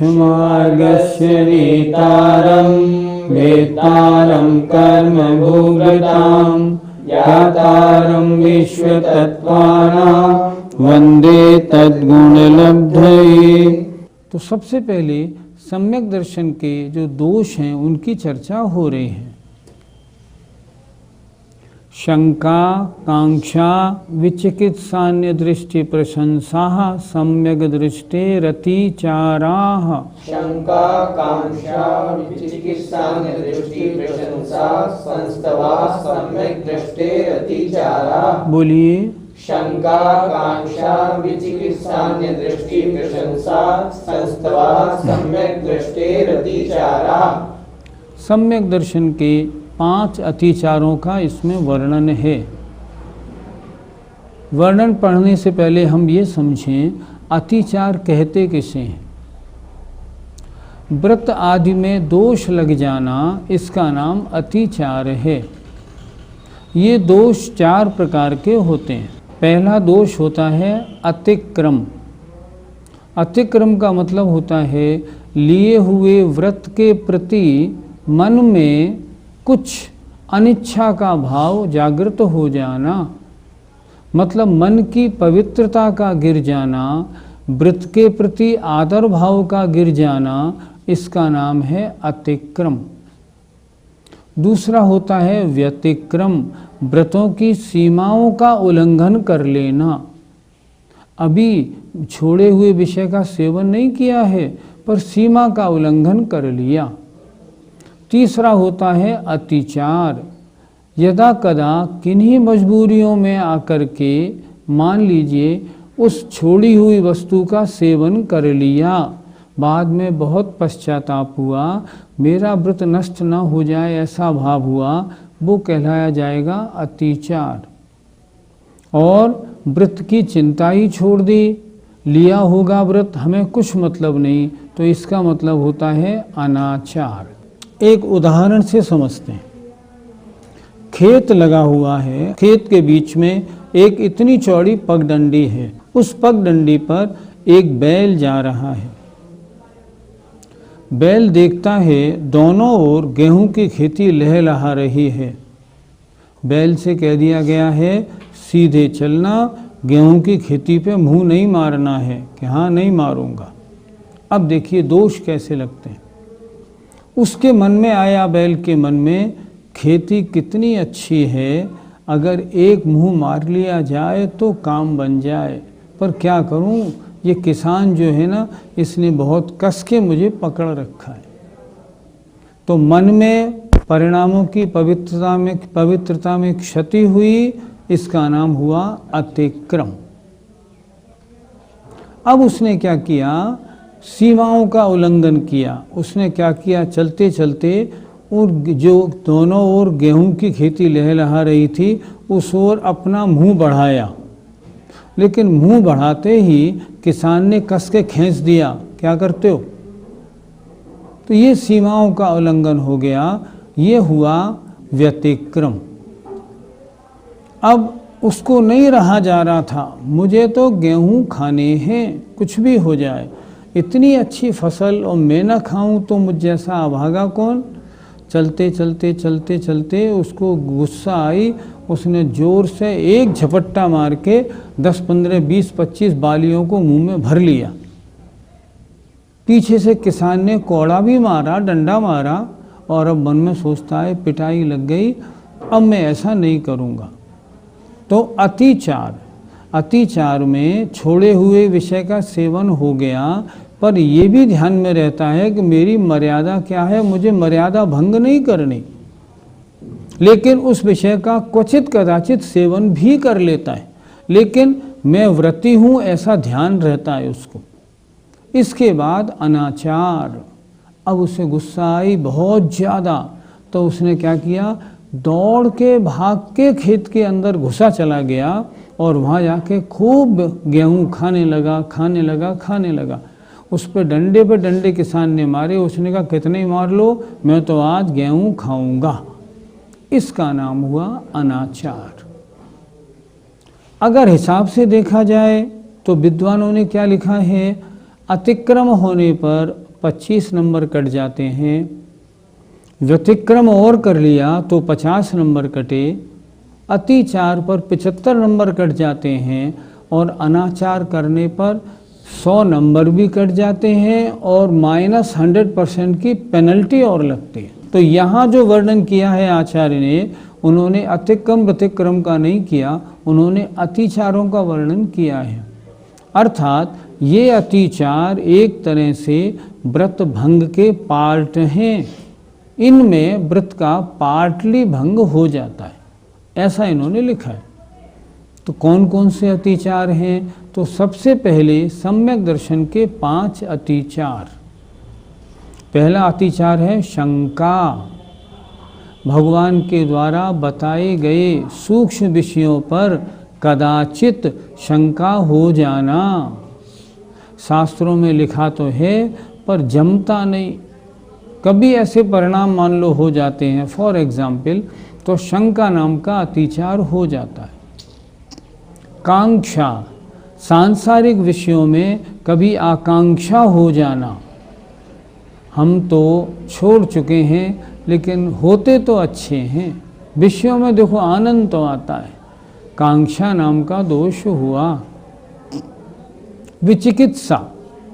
मोक्षमार्गस्य नेतारं वेत्तारं कर्मभोगतां ज्ञातारं विश्वतत्त्वानां वन्दे तद्गुणलब्धये। तो सबसे पहले सम्यक दर्शन के जो दोष हैं उनकी चर्चा हो रही है। शंका, कांक्षा, विचिकित्सान्य दृष्टि प्रशंसा सम्यक दृष्टेरतिचाराः। शंका, कांक्षा, विचिकित्सान्य दृष्टि प्रशंसा संस्तवा सम्यक दृष्टेरतिचाराः। बोलिए। शंका, कांक्षा, विचिकित्सान्य दृष्टि प्रशंसा संस्तवा सम्यक दृष्टेरतिचाराः। सम्यक दर्शन के 5 अतिचारों का इसमें वर्णन है। वर्णन पढ़ने से पहले हम ये समझें अतिचार कहते किसे हैं। व्रत आदि में दोष लग जाना इसका नाम अतिचार है। ये दोष 4 प्रकार के होते हैं। पहला दोष होता है अतिक्रम। अतिक्रम का मतलब होता है लिए हुए व्रत के प्रति मन में कुछ अनिच्छा का भाव जागृत हो जाना, मतलब मन की पवित्रता का गिर जाना, व्रत के प्रति आदर भाव का गिर जाना, इसका नाम है अतिक्रम। दूसरा होता है व्यतिक्रम, व्रतों की सीमाओं का उल्लंघन कर लेना। अभी छोड़े हुए विषय का सेवन नहीं किया है पर सीमा का उल्लंघन कर लिया। तीसरा होता है अतिचार, यदा कदा किन्हीं मजबूरियों में आकर के मान लीजिए उस छोड़ी हुई वस्तु का सेवन कर लिया, बाद में बहुत पश्चाताप हुआ, मेरा व्रत नष्ट न हो जाए ऐसा भाव हुआ, वो कहलाया जाएगा अतिचार। और व्रत की चिंता ही छोड़ दी, लिया होगा व्रत हमें कुछ मतलब नहीं, तो इसका मतलब होता है अनाचार। एक उदाहरण से समझते हैं। खेत लगा हुआ है, खेत के बीच में एक इतनी चौड़ी पगडंडी है, उस पगडंडी पर एक बैल जा रहा है। बैल देखता है दोनों ओर गेहूं की खेती लहलहा रही है। बैल से कह दिया गया है सीधे चलना, गेहूं की खेती पे मुंह नहीं मारना है, कि हाँ नहीं मारूंगा। अब देखिए दोष कैसे लगते हैं। उसके मन में आया, बैल के मन में, खेती कितनी अच्छी है, अगर एक मुंह मार लिया जाए तो काम बन जाए, पर क्या करूं, ये किसान जो है ना इसने बहुत कस के मुझे पकड़ रखा है। तो मन में परिणामों की पवित्रता में क्षति हुई, इसका नाम हुआ अतिक्रम। अब उसने क्या किया, सीमाओं का उल्लंघन किया। उसने क्या किया, चलते चलते और जो दोनों ओर गेहूं की खेती लहलहा रही थी उस ओर अपना मुंह बढ़ाया, लेकिन मुंह बढ़ाते ही किसान ने कस के खींच दिया। क्या करते हो, तो ये सीमाओं का उल्लंघन हो गया, ये हुआ व्यतिक्रम। अब उसको नहीं रहा जा रहा था, मुझे तो गेहूं खाने हैं, कुछ भी हो जाए, इतनी अच्छी फसल और मैं ना खाऊं तो मुझ जैसा अभागा कौन। चलते चलते चलते चलते उसको गुस्सा आई, उसने जोर से एक झपट्टा मार के 10, 15, 20, 25 बालियों को मुंह में भर लिया। पीछे से किसान ने कोड़ा भी मारा, डंडा मारा, और अब मन में सोचता है पिटाई लग गई, अब मैं ऐसा नहीं करूँगा। तो अतिचार में छोड़े हुए विषय का सेवन हो गया, पर ये भी ध्यान में रहता है कि मेरी मर्यादा क्या है, मुझे मर्यादा भंग नहीं करनी, लेकिन उस विषय का क्वचित कदाचित सेवन भी कर लेता है, लेकिन मैं व्रती हूँ ऐसा ध्यान रहता है उसको। इसके बाद अनाचार। अब उसे गुस्सा आई बहुत ज़्यादा, तो उसने क्या किया, दौड़ के भाग के खेत के अंदर घुसा चला गया और वहाँ जाके खूब गेहूँ खाने लगा। उस पर डंडे किसान ने मारे। उसने कहा कितने मार लो, मैं तो आज गेहूँ खाऊंगा। इसका नाम हुआ अनाचार। अगर हिसाब से देखा जाए तो विद्वानों ने क्या लिखा है, अतिक्रम होने पर 25 नंबर कट जाते हैं। व्यतिक्रम और कर लिया तो 50 नंबर कटे। अतिचार पर 75 नंबर कट जाते हैं और अनाचार करने पर 100 नंबर भी कट जाते हैं और -100% की पेनल्टी और लगती है। तो यहाँ जो वर्णन किया है आचार्य ने, उन्होंने अतिक्रम व्यतिक्रम का नहीं किया, उन्होंने अतिचारों का वर्णन किया है। अर्थात ये अतिचार एक तरह से व्रत भंग के पार्ट हैं, इनमें व्रत का पार्टली भंग हो जाता है, ऐसा इन्होंने लिखा है। तो कौन कौन से अतिचार हैं? तो सबसे पहले सम्यक दर्शन के 5 अतिचार। पहला अतिचार है शंका। भगवान के द्वारा बताए गए सूक्ष्म विषयों पर कदाचित शंका हो जाना। शास्त्रों में लिखा तो है पर जमता नहीं, कभी ऐसे परिणाम मान लो हो जाते हैं, फॉर एग्जाम्पल, तो शंका नाम का अतिचार हो जाता है। कांक्षा, सांसारिक विषयों में कभी आकांक्षा हो जाना। हम तो छोड़ चुके हैं लेकिन होते तो अच्छे हैं, विषयों में देखो आनंद तो आता है, कांक्षा नाम का दोष हुआ। विचिकित्सा,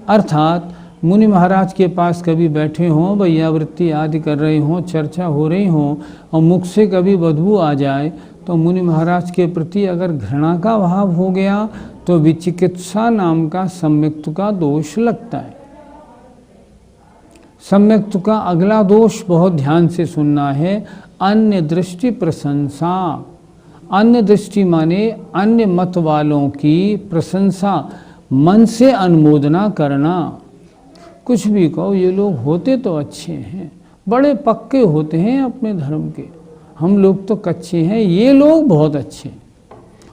अर्थात मुनि महाराज के पास कभी बैठे हों, वैयावृत्ति आदि कर रहे हों, चर्चा हो रही हो और मुख से कभी बदबू आ जाए तो मुनि महाराज के प्रति अगर घृणा का भाव हो गया तो विचिकित्सा नाम का सम्यक्त्व का दोष लगता है। सम्यक्त्व का अगला दोष बहुत ध्यान से सुनना है, अन्य दृष्टि प्रशंसा। अन्य दृष्टि माने अन्य मत वालों की प्रशंसा, मन से अनुमोदना करना। कुछ भी कहो, ये लोग होते तो अच्छे हैं, बड़े पक्के होते हैं अपने धर्म के, हम लोग तो कच्चे हैं, ये लोग बहुत अच्छे।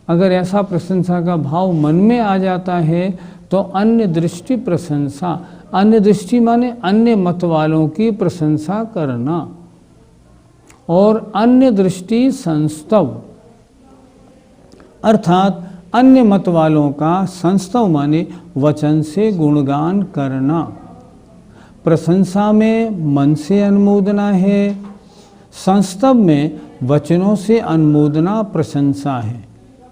अगर ऐसा प्रशंसा का भाव मन में आ जाता है तो अन्य दृष्टि प्रशंसा, अन्य दृष्टि माने अन्य मत वालों की प्रशंसा करना। और अन्य दृष्टि संस्तव, अर्थात अन्य मत वालों का संस्तव माने वचन से गुणगान करना। प्रशंसा में मन से अनुमोदना है, संस्तव में वचनों से अनुमोदना प्रशंसा है।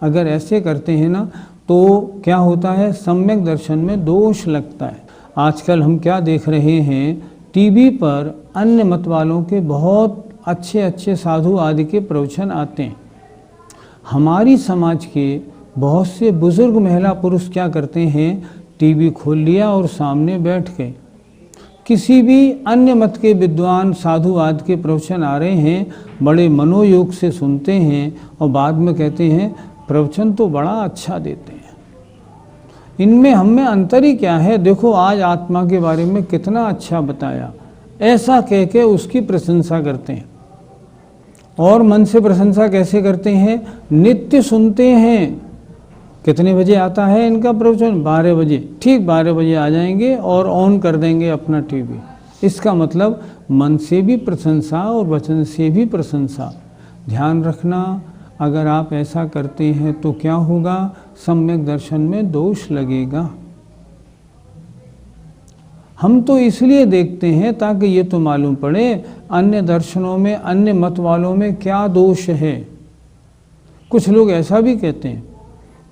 अगर ऐसे करते हैं ना तो क्या होता है, सम्यक दर्शन में दोष लगता है। आजकल हम क्या देख रहे हैं, टीवी पर अन्य मत वालों के बहुत अच्छे अच्छे साधु आदि के प्रवचन आते हैं। हमारी समाज के बहुत से बुजुर्ग महिला पुरुष क्या करते हैं, टीवी खोल लिया और सामने बैठ गए, किसी भी अन्य मत के विद्वान साधु आदि के प्रवचन आ रहे हैं, बड़े मनोयोग से सुनते हैं और बाद में कहते हैं प्रवचन तो बड़ा अच्छा देते हैं। इनमें हम में अंतर ही क्या है, देखो आज आत्मा के बारे में कितना अच्छा बताया, ऐसा कह के उसकी प्रशंसा करते हैं। और मन से प्रशंसा कैसे करते हैं, नित्य सुनते हैं। कितने बजे आता है इनका प्रवचन, 12 बजे, ठीक 12 बजे आ जाएंगे और ऑन कर देंगे अपना टीवी। इसका मतलब मन से भी प्रशंसा और वचन से भी प्रशंसा। ध्यान रखना, अगर आप ऐसा करते हैं तो क्या होगा, सम्यक दर्शन में दोष लगेगा। हम तो इसलिए देखते हैं ताकि ये तो मालूम पड़े अन्य दर्शनों में, अन्य मत वालों में क्या दोष है। कुछ लोग ऐसा भी कहते हैं।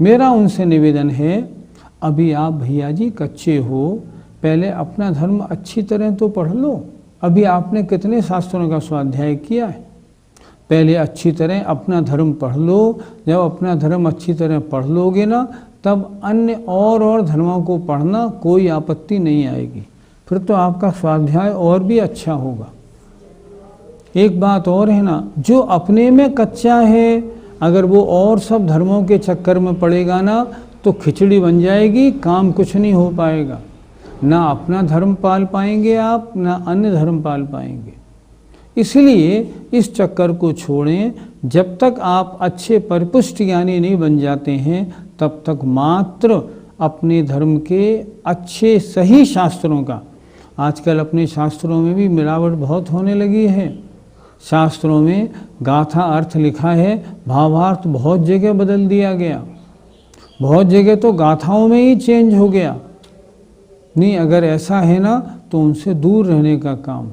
मेरा उनसे निवेदन है, अभी आप भैया जी कच्चे हो, पहले अपना धर्म अच्छी तरह तो पढ़ लो। अभी आपने कितने शास्त्रों का स्वाध्याय किया है, पहले अच्छी तरह अपना धर्म पढ़ लो। जब अपना धर्म अच्छी तरह पढ़ लोगे ना, तब अन्य और धर्मों को पढ़ना कोई आपत्ति नहीं आएगी, फिर तो आपका स्वाध्याय और भी अच्छा होगा। एक बात और है ना, जो अपने में कच्चा है, अगर वो और सब धर्मों के चक्कर में पड़ेगा ना तो खिचड़ी बन जाएगी, काम कुछ नहीं हो पाएगा। ना अपना धर्म पाल पाएंगे आप, ना अन्य धर्म पाल पाएंगे। इसलिए इस चक्कर को छोड़ें। जब तक आप अच्छे परिपुष्ट ज्ञानी नहीं बन जाते हैं तब तक मात्र अपने धर्म के अच्छे सही शास्त्रों का, आजकल अपने शास्त्रों में भी मिलावट बहुत होने लगी है। शास्त्रों में गाथा अर्थ लिखा है, भावार्थ बहुत जगह बदल दिया गया, बहुत जगह तो गाथाओं में ही चेंज हो गया। नहीं, अगर ऐसा है ना तो उनसे दूर रहने का काम।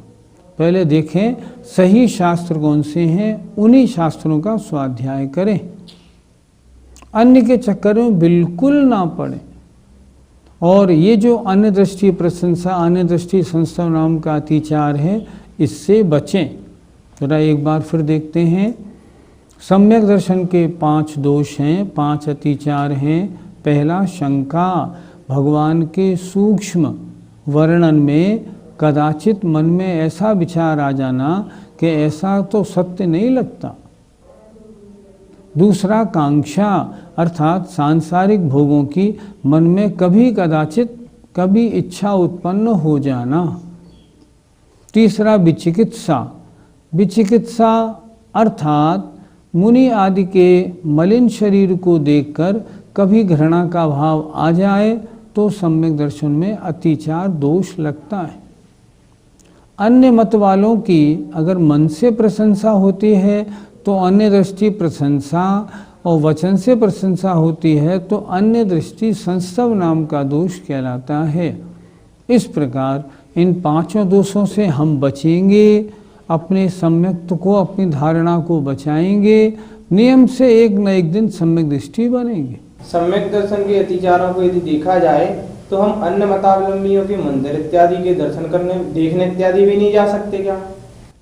पहले देखें सही शास्त्र कौन से हैं, उन्हीं शास्त्रों का स्वाध्याय करें, अन्य के चक्कर में बिल्कुल ना पड़े। और ये जो अन्य दृष्टि प्रशंसा, अन्य दृष्टि संस्था नाम का अतिचार है, इससे बचें। जरा एक बार फिर देखते हैं। सम्यक दर्शन के 5 दोष हैं, 5 अतिचार हैं। पहला, शंका, भगवान के सूक्ष्म वर्णन में कदाचित मन में ऐसा विचार आ जाना कि ऐसा तो सत्य नहीं लगता। दूसरा, कांक्षा, अर्थात सांसारिक भोगों की मन में कभी कदाचित कभी इच्छा उत्पन्न हो जाना। तीसरा, विचिकित्सा, विचिकित्सा अर्थात मुनि आदि के मलिन शरीर को देखकर कभी घृणा का भाव आ जाए तो सम्यक दर्शन में अतिचार दोष लगता है। अन्य मत वालों की अगर मन से प्रशंसा होती है तो अन्य दृष्टि प्रशंसा, और वचन से प्रशंसा होती है तो अन्य दृष्टि संस्तव नाम का दोष कहलाता है। इस प्रकार इन 5 दोषों से हम बचेंगे, अपने सम्यक्त को, अपनी धारणा को बचाएंगे, नियम से एक न एक दिन सम्यक दृष्टि बनेंगे। सम्यक दर्शन के अतिचारों को यदि देखा जाए तो हम अन्य मतावलंबियों के मंदिर इत्यादि के दर्शन करने, देखने इत्यादि भी नहीं जा सकते क्या?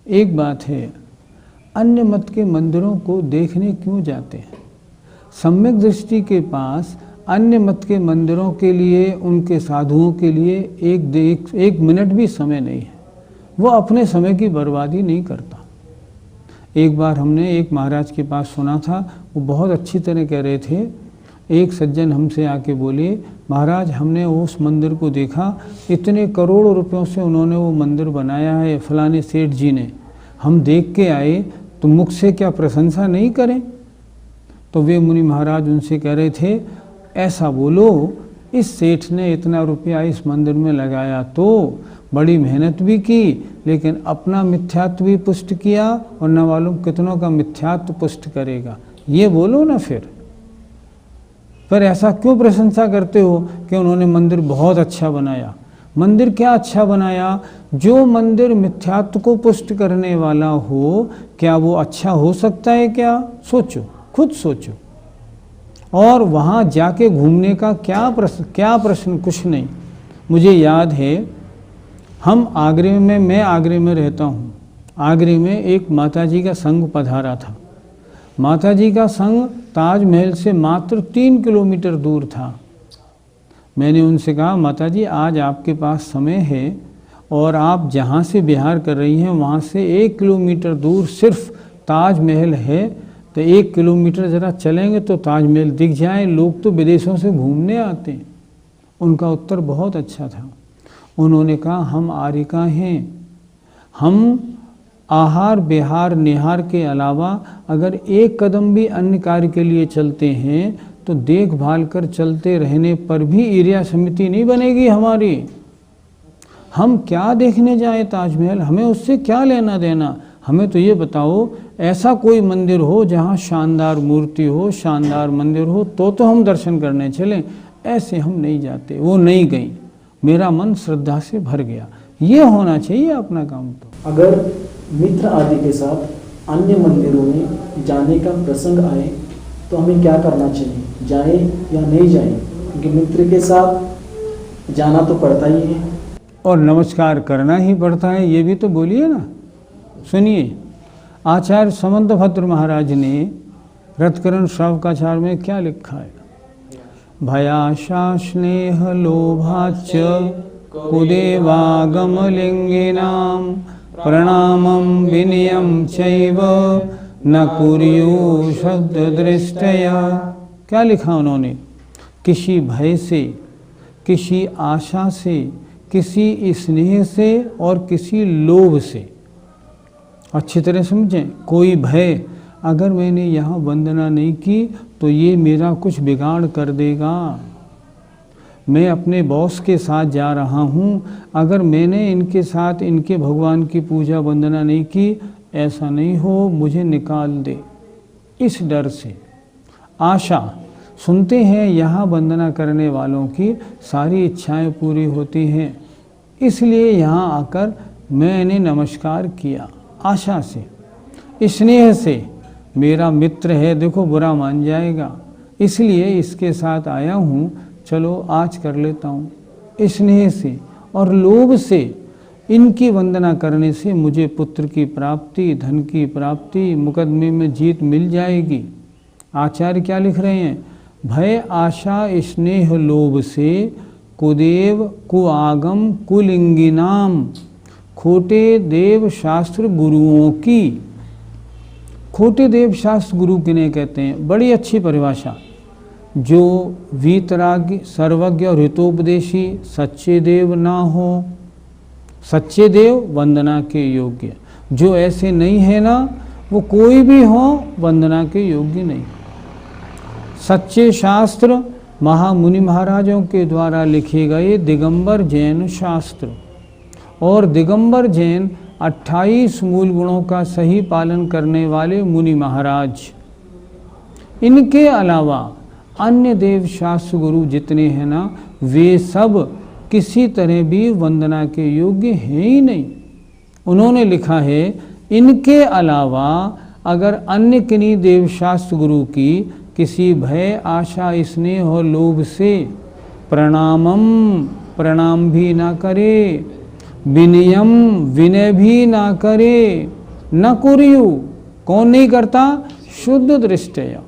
एक बात है, अन्य मत के मंदिरों को देखने क्यों जाते हैं? सम्यक दृष्टि के पास अन्य मत के मंदिरों के लिए, उनके साधुओं के लिए एक मिनट भी समय नहीं है। वो अपने समय की बर्बादी नहीं करता। एक बार हमने एक महाराज के पास सुना था, वो बहुत अच्छी तरह कह रहे थे। एक सज्जन हमसे आके बोले, महाराज हमने उस मंदिर को देखा, इतने करोड़ों रुपयों से उन्होंने वो मंदिर बनाया है, फलाने सेठ जी ने, हम देख के आए, तो मुख से क्या प्रशंसा नहीं करें? तो वे मुनि महाराज उनसे कह रहे थे, ऐसा बोलो, इस सेठ ने इतना रुपया इस मंदिर में लगाया तो बड़ी मेहनत भी की, लेकिन अपना मिथ्यात्व भी पुष्ट किया, और न मालूम कितनों का मिथ्यात्व पुष्ट करेगा। ये बोलो ना फिर। पर ऐसा क्यों प्रशंसा करते हो कि उन्होंने मंदिर बहुत अच्छा बनाया? मंदिर क्या अच्छा बनाया? जो मंदिर मिथ्यात्व को पुष्ट करने वाला हो, क्या वो अच्छा हो सकता है क्या? सोचो, खुद सोचो। और वहाँ जाके घूमने का क्या प्रश्न? कुछ नहीं। मुझे याद है, मैं आगरे में रहता हूँ। आगरे में एक माताजी का संघ पधारा था। माताजी का संघ ताजमहल से मात्र 3 किलोमीटर दूर था। मैंने उनसे कहा, माताजी आज आपके पास समय है और आप जहाँ से बिहार कर रही हैं वहाँ से 1 किलोमीटर दूर सिर्फ ताजमहल है, तो 1 किलोमीटर ज़रा चलेंगे तो ताजमहल दिख जाए, लोग तो विदेशों से घूमने आते हैं। उनका उत्तर बहुत अच्छा था। उन्होंने कहा, हम आर्यिका हैं, हम आहार विहार निहार के अलावा अगर एक कदम भी अन्य कार्य के लिए चलते हैं तो देखभाल कर चलते रहने पर भी ईर्ष्या समिति नहीं बनेगी हमारी। हम क्या देखने जाए ताजमहल? हमें उससे क्या लेना देना? हमें तो ये बताओ, ऐसा कोई मंदिर हो जहाँ शानदार मूर्ति हो, शानदार मंदिर हो, तो हम दर्शन करने चलें। ऐसे हम नहीं जाते। वो नहीं गई, मेरा मन श्रद्धा से भर गया। ये होना चाहिए अपना काम। तो अगर मित्र आदि के साथ अन्य मंदिरों में जाने का प्रसंग आए तो हमें क्या करना चाहिए? जाए या नहीं जाए? क्योंकि मित्र के साथ जाना तो पड़ता ही है और नमस्कार करना ही पड़ता है। ये भी तो बोलिए ना। सुनिए, आचार्य समंतभद्र महाराज ने रथकरण श्रावकाचार में क्या लिखा है? भयाशा स्नेह लोभाच कुदेवागमलिंगिनां प्रणामं विनयं चैव न कुर्यु शब्द दृष्टया। क्या लिखा उन्होंने? किसी भय से, किसी आशा से, किसी स्नेह से और किसी लोभ से। अच्छी तरह समझें। कोई भय, अगर मैंने यहाँ वंदना नहीं की तो ये मेरा कुछ बिगाड़ कर देगा। मैं अपने बॉस के साथ जा रहा हूँ, अगर मैंने इनके साथ इनके भगवान की पूजा वंदना नहीं की, ऐसा नहीं हो मुझे निकाल दे, इस डर से। आशा, सुनते हैं यहाँ वंदना करने वालों की सारी इच्छाएं पूरी होती हैं, इसलिए यहाँ आकर मैंने नमस्कार किया आशा से, स्नेह से। मेरा मित्र है, देखो बुरा मान जाएगा, इसलिए इसके साथ आया हूँ, चलो आज कर लेता हूँ। स्नेह से और लोभ से इनकी वंदना करने से मुझे पुत्र की प्राप्ति, धन की प्राप्ति, मुकदमे में जीत मिल जाएगी। आचार्य क्या लिख रहे हैं? भय आशा स्नेह लोभ से कुदेव कुआगम कुलिंगिनाम, खोटे देव शास्त्र गुरुओं की। खोटे देव शास्त्र गुरु किन्हें कहते हैं? बड़ी अच्छी परिभाषा। जो वीतरागी, सर्वज्ञ और हितोपदेशी, सच्चे देव ना हो, सच्चे देव वंदना के योग्य। जो ऐसे नहीं है ना, वो कोई भी हो वंदना के योग्य नहीं। सच्चे शास्त्र महामुनि महाराजों के द्वारा लिखे गए दिगंबर जैन शास्त्र, और दिगंबर जैन 28 मूल गुणों का सही पालन करने वाले मुनि महाराज। इनके अलावा अन्य देव शास्त्र गुरु जितने हैं ना, वे सब किसी तरह भी वंदना के योग्य हैं ही नहीं। उन्होंने लिखा है, इनके अलावा अगर अन्य किन्हीं देव शास्त्र गुरु की किसी भय आशा स्नेह और लोभ से प्रणाम भी ना करे, विनयम विनय भी ना करे, न कुर्यु, कौन नहीं करता? शुद्ध दृष्टया।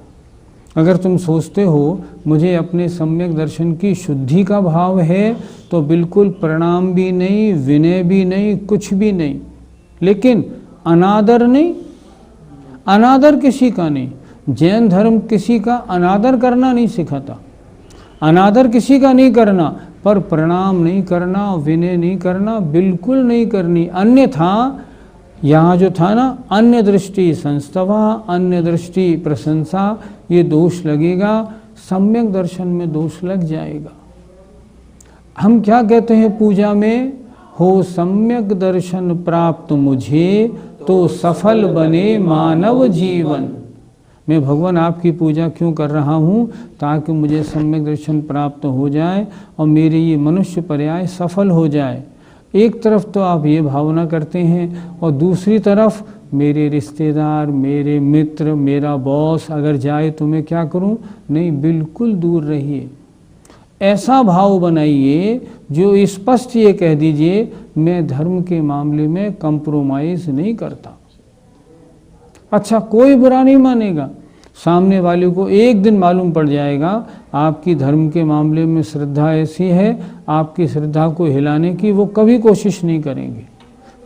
अगर तुम सोचते हो मुझे अपने सम्यक दर्शन की शुद्धि का भाव है, तो बिल्कुल प्रणाम भी नहीं, विनय भी नहीं, कुछ भी नहीं। लेकिन अनादर नहीं, अनादर किसी का नहीं। जैन धर्म किसी का अनादर करना नहीं सिखाता, अनादर किसी का नहीं करना, पर प्रणाम नहीं करना, विनय नहीं करना, बिल्कुल नहीं करनी। अन्यथा यहाँ जो था ना, अन्य दृष्टि संस्तवा, अन्य दृष्टि प्रशंसा, ये दोष लगेगा, सम्यक दर्शन में दोष लग जाएगा। हम क्या कहते हैं पूजा में? हो सम्यक दर्शन प्राप्त मुझे, तो सफल बने मानव जीवन। मैं भगवान आपकी पूजा क्यों कर रहा हूँ? ताकि मुझे सम्यक दर्शन प्राप्त हो जाए और मेरे ये मनुष्य पर्याय सफल हो जाए। एक तरफ तो आप ये भावना करते हैं, और दूसरी तरफ मेरे रिश्तेदार, मेरे मित्र, मेरा बॉस अगर जाए तो मैं क्या करूं? नहीं, बिल्कुल दूर रहिए। ऐसा भाव बनाइए जो स्पष्ट ये कह दीजिए, मैं धर्म के मामले में कंप्रोमाइज़ नहीं करता। अच्छा, कोई बुरा नहीं मानेगा। सामने वाले को एक दिन मालूम पड़ जाएगा आपकी धर्म के मामले में श्रद्धा ऐसी है, आपकी श्रद्धा को हिलाने की वो कभी कोशिश नहीं करेंगे,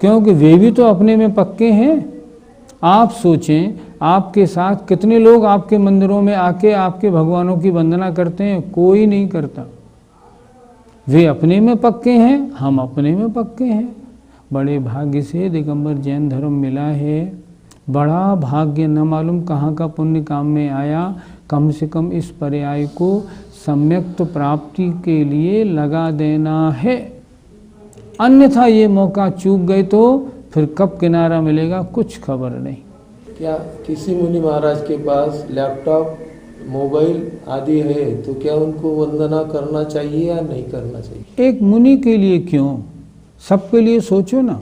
क्योंकि वे भी तो अपने में पक्के हैं। आप सोचें, आपके साथ कितने लोग आपके मंदिरों में आके आपके भगवानों की वंदना करते हैं? कोई नहीं करता। वे अपने में पक्के हैं, हम अपने में पक्के हैं। बड़े भाग्य से दिगंबर जैन धर्म मिला है, बड़ा भाग्य, न मालूम कहाँ का पुण्य काम में आया। कम से कम इस पर्याय को सम्यक प्राप्ति के लिए लगा देना है, अन्यथा ये मौका चूक गए तो फिर कब किनारा मिलेगा कुछ खबर नहीं। क्या किसी मुनि महाराज के पास लैपटॉप, मोबाइल आदि है तो क्या उनको वंदना करना चाहिए या नहीं करना चाहिए? एक मुनि के लिए क्यों, सबके लिए सोचो ना।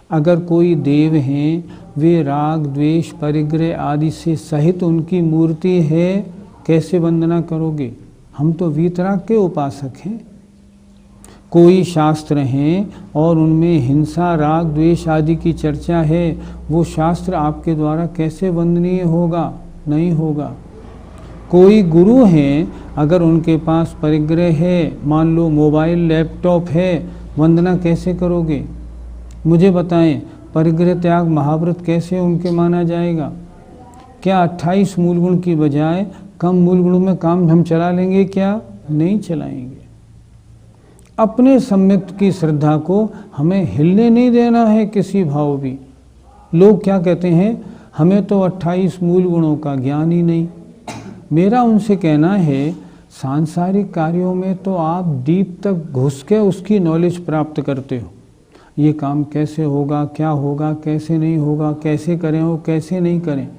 अगर कोई देव हैं, वे राग द्वेष परिग्रह आदि से सहित उनकी मूर्ति है, कैसे वंदना करोगे? हम तो वीतराग के उपासक हैं। कोई शास्त्र हैं और उनमें हिंसा, राग द्वेष आदि की चर्चा है, वो शास्त्र आपके द्वारा कैसे वंदनीय होगा? नहीं होगा। कोई गुरु हैं, अगर उनके पास परिग्रह है, मान लो मोबाइल लैपटॉप है, वंदना कैसे करोगे? मुझे बताएं, परिग्रह त्याग महाव्रत कैसे उनके माना जाएगा? क्या 28 मूल गुण की बजाय कम मूल गुणों में काम हम चला लेंगे? क्या नहीं चलाएंगे। अपने सम्यक की श्रद्धा को हमें हिलने नहीं देना है किसी भाव भी। लोग क्या कहते हैं, हमें तो 28 मूल गुणों का ज्ञान ही नहीं। मेरा उनसे कहना है, सांसारिक कार्यों में तो आप डीप तक घुस के उसकी नॉलेज प्राप्त करते हो। ये काम कैसे होगा, क्या होगा, कैसे नहीं होगा, कैसे करें और कैसे नहीं करें।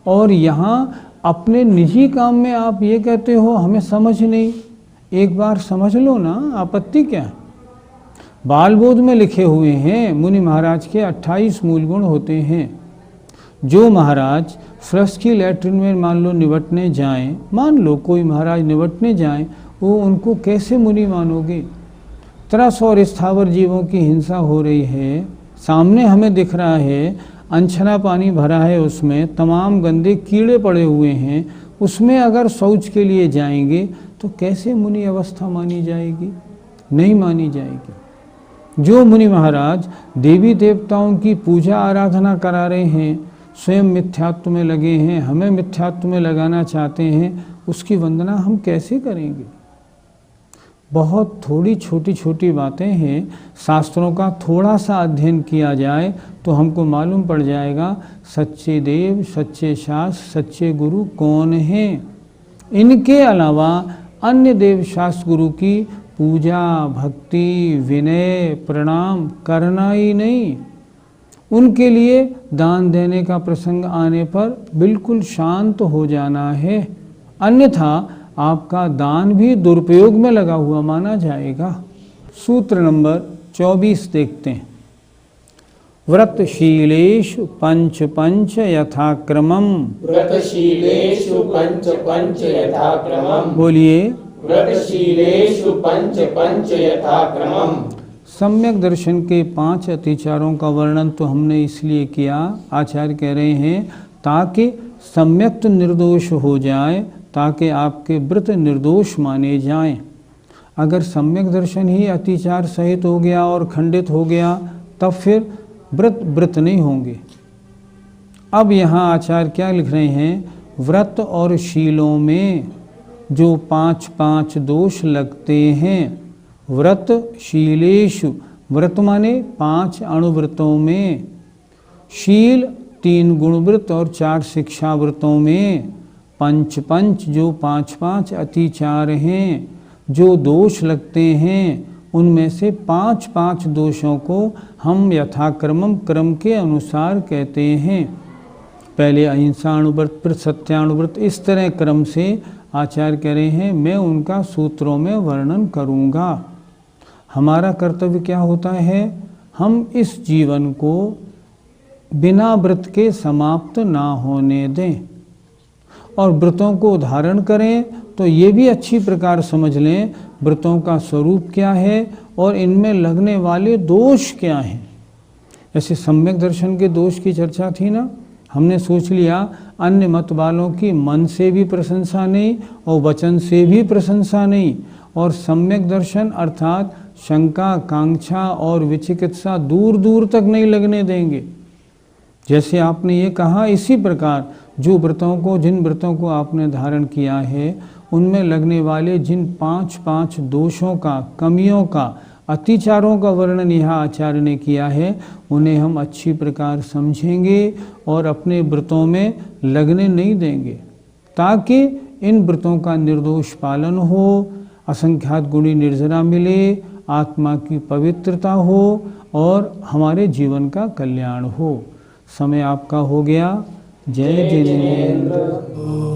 और यहाँ अपने निजी काम में आप ये कहते हो हमें समझ नहीं, एक बार समझ लो ना, आपत्ति क्या है। बाल बोध में लिखे हुए हैं मुनि महाराज के 28 मूल गुण होते हैं। जो महाराज फ्लश की लैट्रिन में मान लो निवटने जाएं, मान लो कोई महाराज निवटने जाएं, वो उनको कैसे मुनि मानोगे। तरस और स्थावर जीवों की हिंसा हो रही है, सामने हमें दिख रहा है, अनछना पानी भरा है, उसमें तमाम गंदे कीड़े पड़े हुए हैं, उसमें अगर शौच के लिए जाएंगे तो कैसे मुनि अवस्था मानी जाएगी, नहीं मानी जाएगी। जो मुनि महाराज देवी देवताओं की पूजा आराधना करा रहे हैं, स्वयं मिथ्यात्व में लगे हैं, हमें मिथ्यात्व में लगाना चाहते हैं, उसकी वंदना हम कैसे करेंगे। बहुत थोड़ी छोटी छोटी बातें हैं, शास्त्रों का थोड़ा सा अध्ययन किया जाए तो हमको मालूम पड़ जाएगा सच्चे देव, सच्चे शास्त्र, सच्चे गुरु कौन हैं। इनके अलावा अन्य देव शास्त्र गुरु की पूजा, भक्ति, विनय, प्रणाम करना ही नहीं। उनके लिए दान देने का प्रसंग आने पर बिल्कुल शांत हो जाना है, अन्यथा आपका दान भी दुरुपयोग में लगा हुआ माना जाएगा। सूत्र नंबर 24 देखते हैं। व्रतशीलेषु पंच पंच यथाक्रमम्। व्रतशीलेषु पंच पंच यथाक्रमम्। बोलिए। व्रतशीलेषु पंच पंच यथाक्रमम्। सम्यक दर्शन के 5 अतिचारों का वर्णन तो हमने इसलिए किया, आचार्य कह रहे हैं ताकि सम्यक निर्दोष हो जाए, ताकि आपके व्रत निर्दोष माने जाएं। अगर सम्यक दर्शन ही अतिचार सहित हो गया और खंडित हो गया तब फिर व्रत नहीं होंगे। अब यहाँ आचार्य क्या लिख रहे हैं, व्रत और शीलों में जो 5 दोष लगते हैं, व्रत शीलेषु, व्रत माने 5 अणुव्रतों में, शील 3 गुणव्रत और 4 शिक्षा व्रतों में, पंच पंच जो 5 अतिचार हैं, जो दोष लगते हैं, उनमें से 5 दोषों को हम यथाक्रमम क्रम के अनुसार कहते हैं। पहले अहिंसा अणुव्रत, फिर सत्याणुव्रत, इस तरह क्रम से आचार्य कह रहे हैं मैं उनका सूत्रों में वर्णन करूँगा। हमारा कर्तव्य क्या होता है, हम इस जीवन को बिना व्रत के समाप्त ना होने दें और व्रतों को धारण करें। तो ये भी अच्छी प्रकार समझ लें व्रतों का स्वरूप क्या है और इनमें लगने वाले दोष क्या हैं। ऐसे सम्यक दर्शन के दोष की चर्चा थी ना, हमने सोच लिया अन्य मत वालों की मन से भी प्रशंसा नहीं और वचन से भी प्रशंसा नहीं, और सम्यक दर्शन अर्थात शंका, कांक्षा और विचिकित्सा दूर दूर तक नहीं लगने देंगे। जैसे आपने ये कहा, इसी प्रकार जो व्रतों को, जिन व्रतों को आपने धारण किया है, उनमें लगने वाले जिन 5 दोषों का, कमियों का, अतिचारों का वर्णन यहाँ आचार्य ने किया है, उन्हें हम अच्छी प्रकार समझेंगे और अपने व्रतों में लगने नहीं देंगे, ताकि इन व्रतों का निर्दोष पालन हो, असंख्यात गुणी निर्जरा मिले, आत्मा की पवित्रता हो और हमारे जीवन का कल्याण हो। समय आपका हो गया। जय जिनेंद्र।